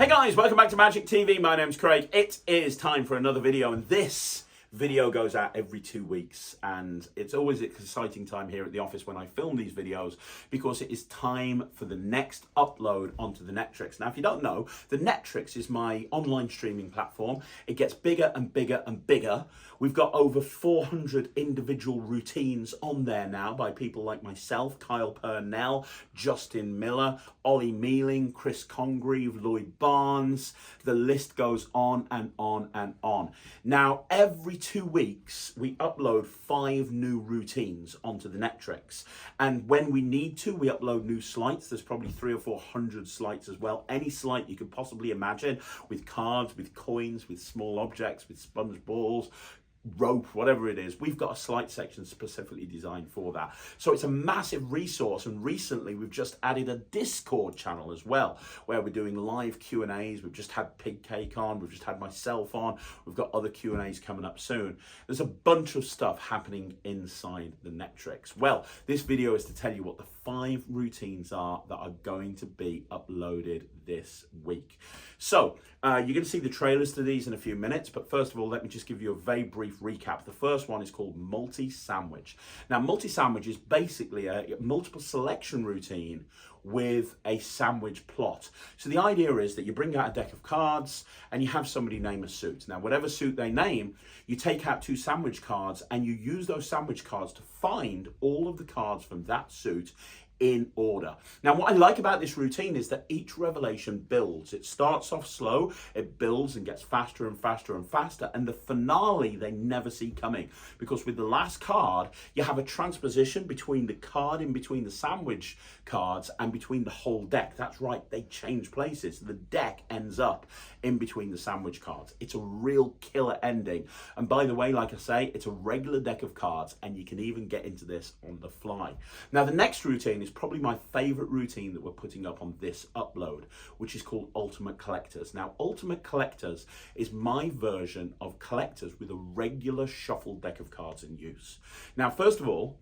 Hey guys, welcome back to Magic TV. My name's Craig. It is time for another video, and this video goes out every 2 weeks, and it's always an exciting time here at the office when I film these videos because it is time for the next upload onto the Netrix. Now, if you don't know, the Netrix is my online streaming platform. It gets bigger and bigger and bigger. We've got over 400 individual routines on there now by people like myself, Kyle Purnell, Justin Miller, Ollie Mealing, Chris Congreve, Lloyd Barnes. The list goes on and on and on. Now, every 2 weeks, we upload 5 new routines onto the Netrix. And when we need to, we upload new slides. There's probably 300 or 400 slides as well. Any slide you could possibly imagine, with cards, with coins, with small objects, with sponge balls, rope, whatever it is. We've got a slide section specifically designed for that. So it's a massive resource, and recently we've just added a Discord channel as well, where we're doing live Q&As. We've just had Pig Cake on, we've just had myself on, we've got other Q&As coming up soon. There's a bunch of stuff happening inside the Netrix. Well, this video is to tell you what the 5 routines are that are going to be uploaded this week. So you're going to see the trailers to these in a few minutes, but first of all, let me just give you a very brief recap. The first one is called multi-sandwich. Now, multi-sandwich is basically a multiple selection routine with a sandwich plot. So the idea is that you bring out a deck of cards and you have somebody name a suit. Now, whatever suit they name, you take out 2 sandwich cards and you use those sandwich cards to find all of the cards from that suit in order. Now, what I like about this routine is that each revelation builds. It starts off slow, it builds and gets faster and faster and faster, and the finale they never see coming, because with the last card you have a transposition between the card in between the sandwich cards and between the whole deck. That's right, they change places. The deck ends up in between the sandwich cards. It's a real killer ending, and by the way, like I say, it's a regular deck of cards and you can even get into this on the fly. Now, the next routine is probably my favorite routine that we're putting up on this upload, which is called Ultimate Collectors. Now, Ultimate Collectors is my version of Collectors with a regular shuffled deck of cards in use. Now, first of all,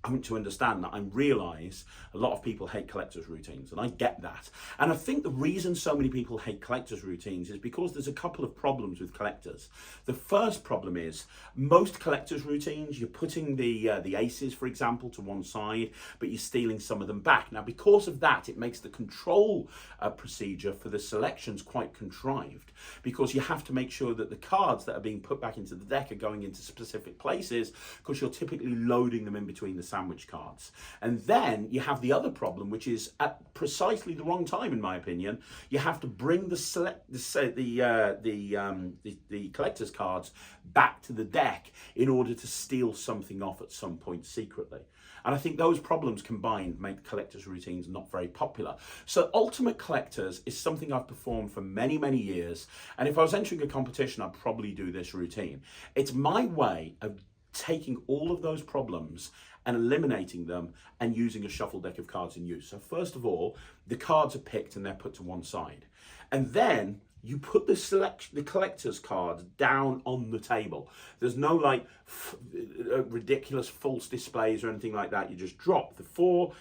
I want to understand that I realise a lot of people hate collectors routines, and I get that. And I think the reason so many people hate collectors routines is because there's a couple of problems with collectors. The first problem is most collectors routines, you're putting the aces, for example, to one side, but you're stealing some of them back. Now, because of that, it makes the control procedure for the selections quite contrived, because you have to make sure that the cards that are being put back into the deck are going into specific places, because you're typically loading them in between the sandwich cards. And then you have the other problem, which is at precisely the wrong time, in my opinion. You have to bring the collector's cards back to the deck in order to steal something off at some point secretly. And I think those problems combined make collector's routines not very popular. So Ultimate Collectors is something I've performed for many, many years. And if I was entering a competition, I'd probably do this routine. It's my way of taking all of those problems and eliminating them and using a shuffled deck of cards in use. So first of all, the cards are picked and they're put to one side. And then you put the collector's cards down on the table. There's no like ridiculous false displays or anything like that. You just drop the 4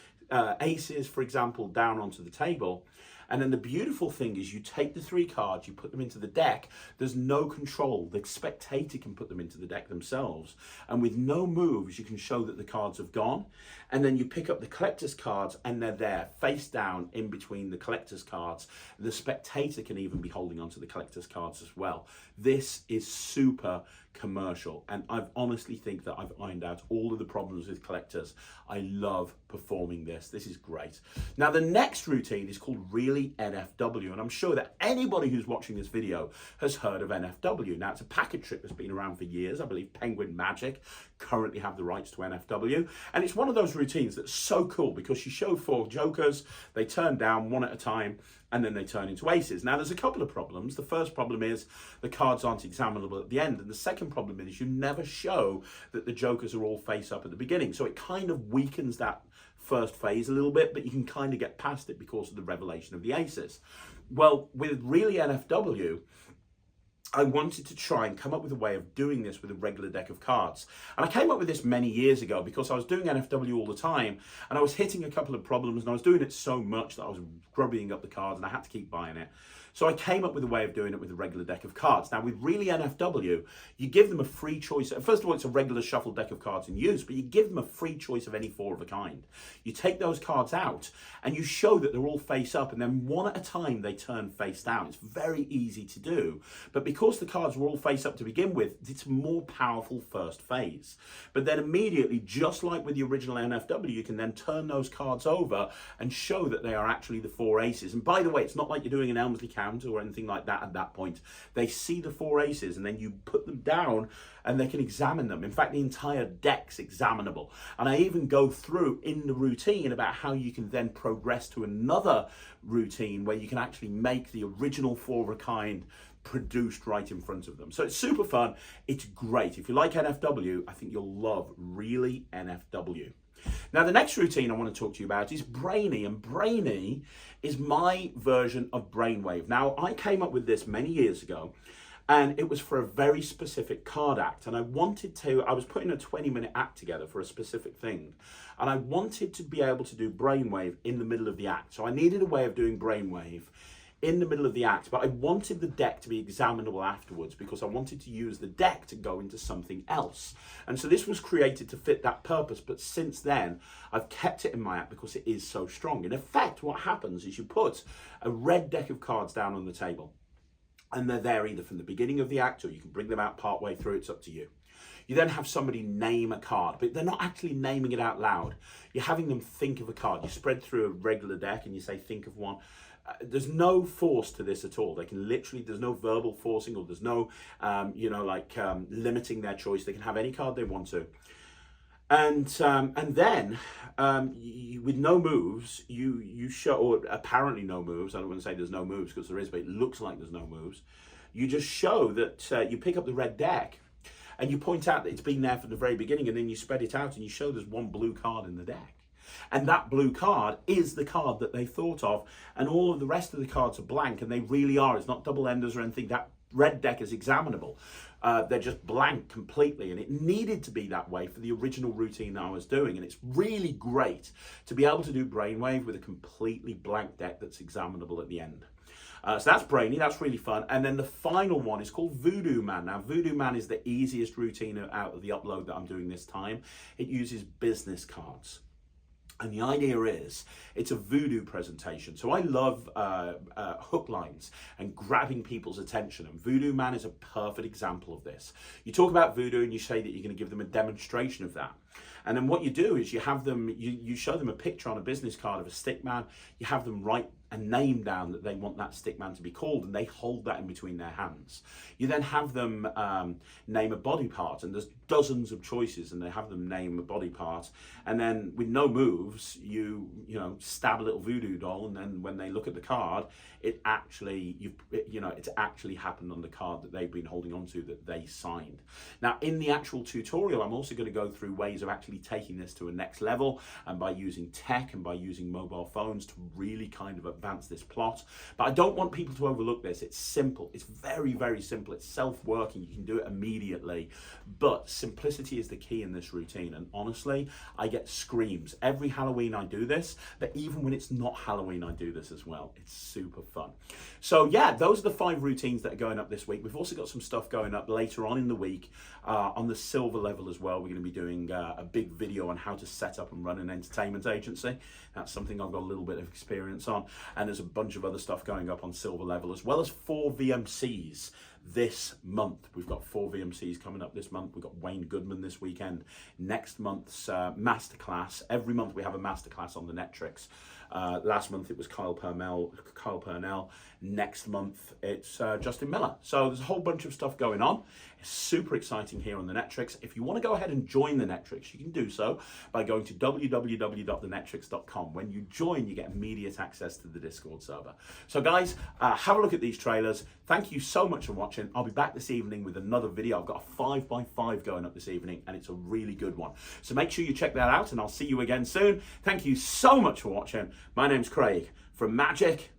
aces, for example, down onto the table. And then the beautiful thing is you take the 3 cards, you put them into the deck. There's no control. The spectator can put them into the deck themselves. And with no moves, you can show that the cards have gone. And then you pick up the collector's cards and they're there, face down in between the collector's cards. The spectator can even be holding onto the collector's cards as well. This is super commercial, and I honestly think that I've ironed out all of the problems with collectors. I love performing this. This is great. Now, the next routine is called Really NFW, and I'm sure that anybody who's watching this video has heard of NFW. Now, it's a packet trick that's been around for years. I believe Penguin Magic currently have the rights to NFW, and it's one of those routines that's so cool because you show 4 jokers, they turn down one at a time, and then they turn into aces. Now, there's a couple of problems. The first problem is the cards aren't examinable at the end. And the second problem is you never show that the jokers are all face up at the beginning. So it kind of weakens that first phase a little bit, but you can kind of get past it because of the revelation of the aces. Well, with Really NFW, I wanted to try and come up with a way of doing this with a regular deck of cards. And I came up with this many years ago because I was doing NFW all the time and I was hitting a couple of problems and I was doing it so much that I was grubbing up the cards and I had to keep buying it. So I came up with a way of doing it with a regular deck of cards. Now with really NFW, you give them a free choice. First of all, it's a regular shuffled deck of cards in use, but you give them a free choice of any four of a kind. You take those cards out and you show that they're all face up and then one at a time they turn face down. It's very easy to do, but because the cards were all face up to begin with, it's a more powerful first phase. But then immediately, just like with the original NFW, you can then turn those cards over and show that they are actually the four aces. And by the way, it's not like you're doing an Elmsley count or anything like that at that point. They see the four aces and then you put them down and they can examine them. In fact, the entire deck's examinable. And I even go through in the routine about how you can then progress to another routine where you can actually make the original four of a kind produced right in front of them. So it's super fun. It's great. If you like NFW, I think you'll love really NFW. Now, the next routine I want to talk to you about is Brainy, and Brainy is my version of Brainwave. Now, I came up with this many years ago, and it was for a very specific card act, and I was putting a 20-minute act together for a specific thing, and I wanted to be able to do Brainwave in the middle of the act. So I needed a way of doing Brainwave in the middle of the act, but I wanted the deck to be examinable afterwards because I wanted to use the deck to go into something else. And so this was created to fit that purpose, but since then, I've kept it in my act because it is so strong. In effect, what happens is you put a red deck of cards down on the table, and they're there either from the beginning of the act or you can bring them out partway through, it's up to you. You then have somebody name a card, but they're not actually naming it out loud. You're having them think of a card. You spread through a regular deck and you say, think of one. There's no force to this at all. They can literally, there's no verbal forcing or there's no, limiting their choice. They can have any card they want to. And then with no moves, you show, or apparently no moves. I don't want to say there's no moves because there is, but it looks like there's no moves. You just show that you pick up the red deck and you point out that it's been there from the very beginning, and then you spread it out and you show there's one blue card in the deck. And that blue card is the card that they thought of, and all of the rest of the cards are blank, and they really are. It's not double enders or anything. That red deck is examinable. They're just blank completely, and it needed to be that way for the original routine that I was doing. And it's really great to be able to do Brainwave with a completely blank deck that's examinable at the end. So that's Brainy, that's really fun. And then the final one is called Voodoo Man. Now, Voodoo Man is the easiest routine out of the upload that I'm doing this time. It uses business cards. And the idea is, it's a voodoo presentation. So I love hook lines and grabbing people's attention. And Voodoo Man is a perfect example of this. You talk about voodoo and you say that you're going to give them a demonstration of that. And then what you do is you have them, you show them a picture on a business card of a stick man. You have them write a name down that they want that stick man to be called, and they hold that in between their hands. You then have them name a body part, and there's dozens of choices, and they have them name a body part. And then with no moves, you stab a little voodoo doll, and then when they look at the card, it's actually happened on the card that they've been holding on to that they signed. Now, in the actual tutorial, I'm also going to go through ways of actually taking this to a next level, and by using tech and by using mobile phones to really kind of advance this plot. But I don't want people to overlook this. It's simple. It's very, very simple. It's self-working. You can do it immediately. But simplicity is the key in this routine. And honestly, I get screams every Halloween I do this, but even when it's not Halloween, I do this as well. It's super fun. So yeah, those are the 5 routines that are going up this week. We've also got some stuff going up later on in the week on the silver level as well. We're going to be doing a big video on how to set up and run an entertainment agency. That's something I've got a little bit of experience on. And there's a bunch of other stuff going up on silver level, as well as 4 VMCs this month. We've got 4 VMCs coming up this month. We've got Wayne Goodman this weekend. Next month's masterclass. Every month we have a masterclass on the Netrix. Last month it was Kyle Purnell. Next month it's Justin Miller. So there's a whole bunch of stuff going on. It's super exciting here on the Netrix. If you want to go ahead and join the Netrix, you can do so by going to www.thenetrix.com. When you join, you get immediate access to the Discord server. So guys, have a look at these trailers. Thank you so much for watching. I'll be back this evening with another video. I've got a 5x5 going up this evening, and it's a really good one. So make sure you check that out, and I'll see you again soon. Thank you so much for watching. My name's Craig from Magic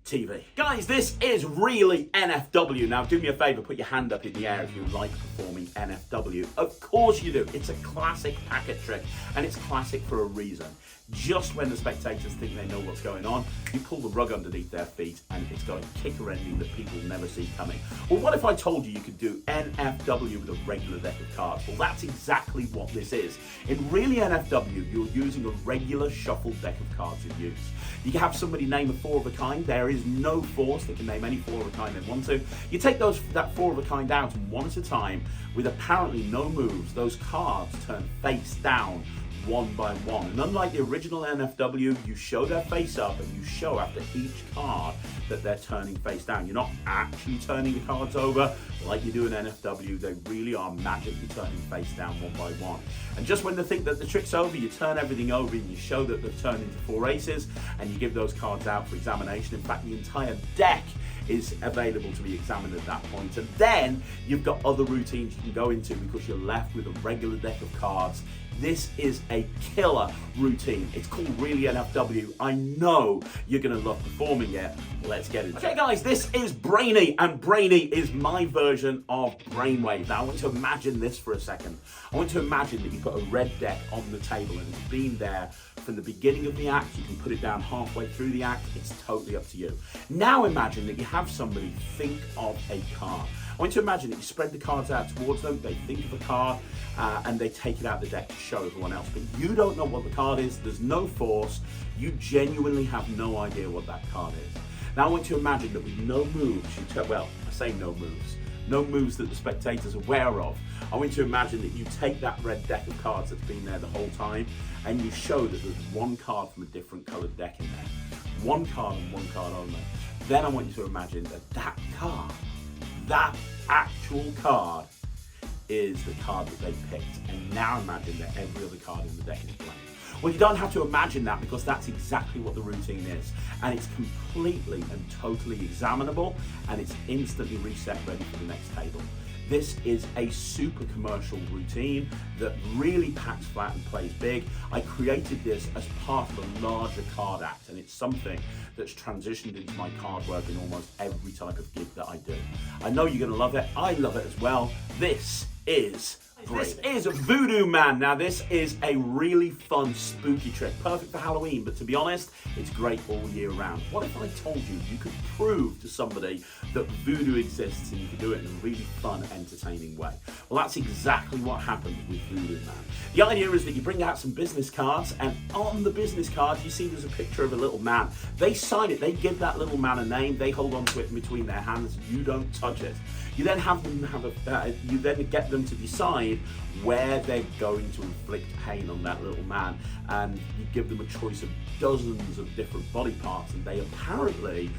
TV. Guys, this is really NFW. Now, do me a favor, put your hand up in the air if you like performing NFW. Of course you do. It's a classic packet trick, and it's classic for a reason. Just when the spectators think they know what's going on, you pull the rug underneath their feet, and it's got a kicker ending that people never see coming. Well, what if I told you you could do NFW with a regular deck of cards? Well, that's exactly what this is. In really NFW, you're using a regular shuffled deck of cards in use. You can have somebody name a four of a kind. There is no force that can name any four of a kind they want to. You take that four of a kind out, and one at a time, with apparently no moves, those cards turn face down, one by one. And unlike the original NFW, you show their face up and you show after each card that they're turning face down. You're not actually turning the cards over like you do in NFW. They really are magically turning face down one by one. And just when they think that the trick's over, you turn everything over and you show that they've turned into four aces, and you give those cards out for examination. In fact, the entire deck is available to be examined at that point. And then you've got other routines you can go into because you're left with a regular deck of cards. This is a killer routine. It's called Really NFW. I know you're gonna love performing it. Let's get into it. Okay guys, this is Brainy, and Brainy is my version of Brainwave. Now I want to imagine this for a second. I want to imagine that you've got a red deck on the table and it's been there from the beginning of the act. You can put it down halfway through the act. It's totally up to you. Now imagine that you have somebody think of a card. I want you to imagine that you spread the cards out towards them, they think of a card, and they take it out of the deck to show everyone else. But you don't know what the card is, there's no force, you genuinely have no idea what that card is. Now I want you to imagine that with no moves, well, I say no moves that the spectators are aware of. I want you to imagine that you take that red deck of cards that's been there the whole time, and you show that there's one card from a different coloured deck in there. One card and one card only. Then I want you to imagine that card, that actual card, is the card that they picked. And now imagine that every other card in the deck is blank. Well, you don't have to imagine that because that's exactly what the routine is. And it's completely and totally examinable, and it's instantly reset ready for the next table. This is a super commercial routine that really packs flat and plays big. I created this as part of a larger card act, and it's something that's transitioned into my card work in almost every type of gig that I do. I know you're gonna love it. I love it as well. This is Voodoo Man. Now this is a really fun, spooky trick, perfect for Halloween, but to be honest, it's great all year round. What if I told you you could prove to somebody that voodoo exists and you could do it in a really fun, entertaining way? Well, that's exactly what happens with Voodoo Man. The idea is that you bring out some business cards, and on the business cards you see there's a picture of a little man. They sign it, they give that little man a name, they hold on to it in between their hands, you don't touch it. You then get them to decide where they're going to inflict pain on that little man, and you give them a choice of dozens of different body parts, and they apparently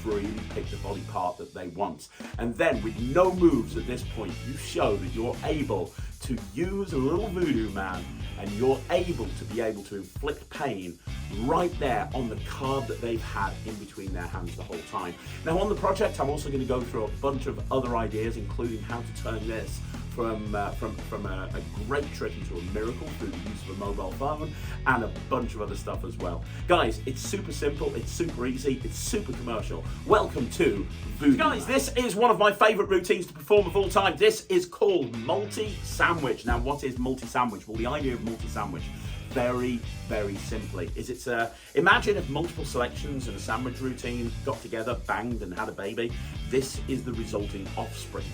freely pick the body part that they want. And then with no moves at this point, you show that you're able to use a little voodoo man, and you're able to inflict pain right there on the card that they've had in between their hands the whole time. Now on the project, I'm also going to go through a bunch of other ideas, including how to turn this from a great trick into a miracle through the use of a mobile phone, and a bunch of other stuff as well. Guys, it's super simple, it's super easy, it's super commercial. Welcome to Voodoo. Guys, this is one of my favourite routines to perform of all time. This is called multi-sandwich. Now what is multi-sandwich? Well, the idea of multi-sandwich, very, very simply, is imagine if multiple selections and a sandwich routine got together, banged and had a baby. This is the resulting offspring.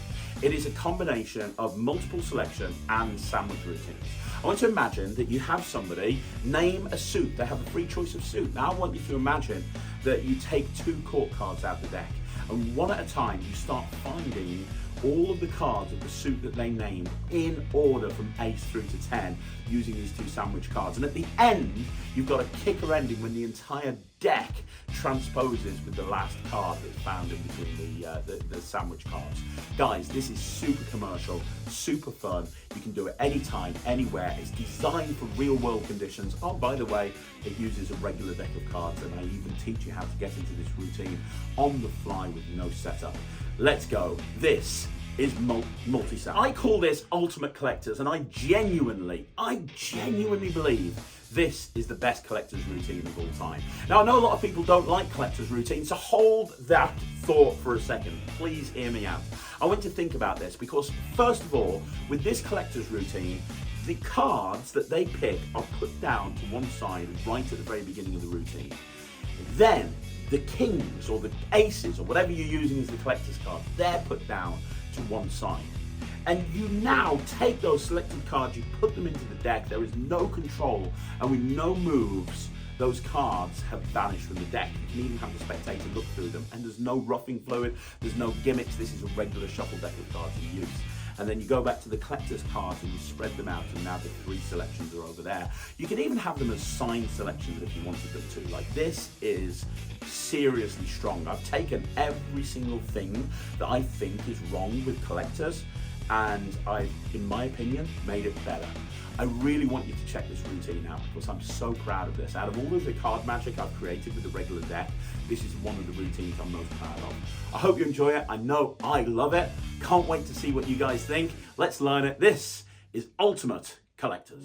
It is a combination of multiple selection and sandwich routines. I want you to imagine that you have somebody name a suit. They have a free choice of suit. Now I want you to imagine that you take two court cards out the deck, and one at a time you start finding all of the cards of the suit that they named in order from ace through to 10 using these two sandwich cards. And at the end, you've got a kicker ending when the entire deck transposes with the last card that's found in between the sandwich cards. Guys, this is super commercial, super fun. You can do it anytime, anywhere. It's designed for real world conditions. Oh, by the way, it uses a regular deck of cards, and I even teach you how to get into this routine on the fly with no setup. Let's go. This is multi-sandwich. I call this Ultimate Collectors, and I genuinely believe This is the best collector's routine of all time. Now, I know a lot of people don't like collector's routines, so hold that thought for a second. Please hear me out. I want to think about this because, first of all, with this collector's routine, the cards that they pick are put down to one side right at the very beginning of the routine. Then, the kings or the aces or whatever you're using as the collector's card, they're put down to one side. And you now take those selected cards, you put them into the deck, there is no control, and with no moves, those cards have vanished from the deck. You can even have the spectator look through them, and there's no roughing fluid, there's no gimmicks, this is a regular shuffle deck of cards in use. And then you go back to the collector's cards and you spread them out, and now the 3 selections are over there. You can even have them as signed selections if you wanted them to. Like, this is seriously strong. I've taken every single thing that I think is wrong with collectors, and I've, in my opinion, made it better. I really want you to check this routine out because I'm so proud of this. Out of all of the card magic I've created with the regular deck, this is one of the routines I'm most proud of. I hope you enjoy it. I know I love it. Can't wait to see what you guys think. Let's learn it. This is Ultimate Collectors.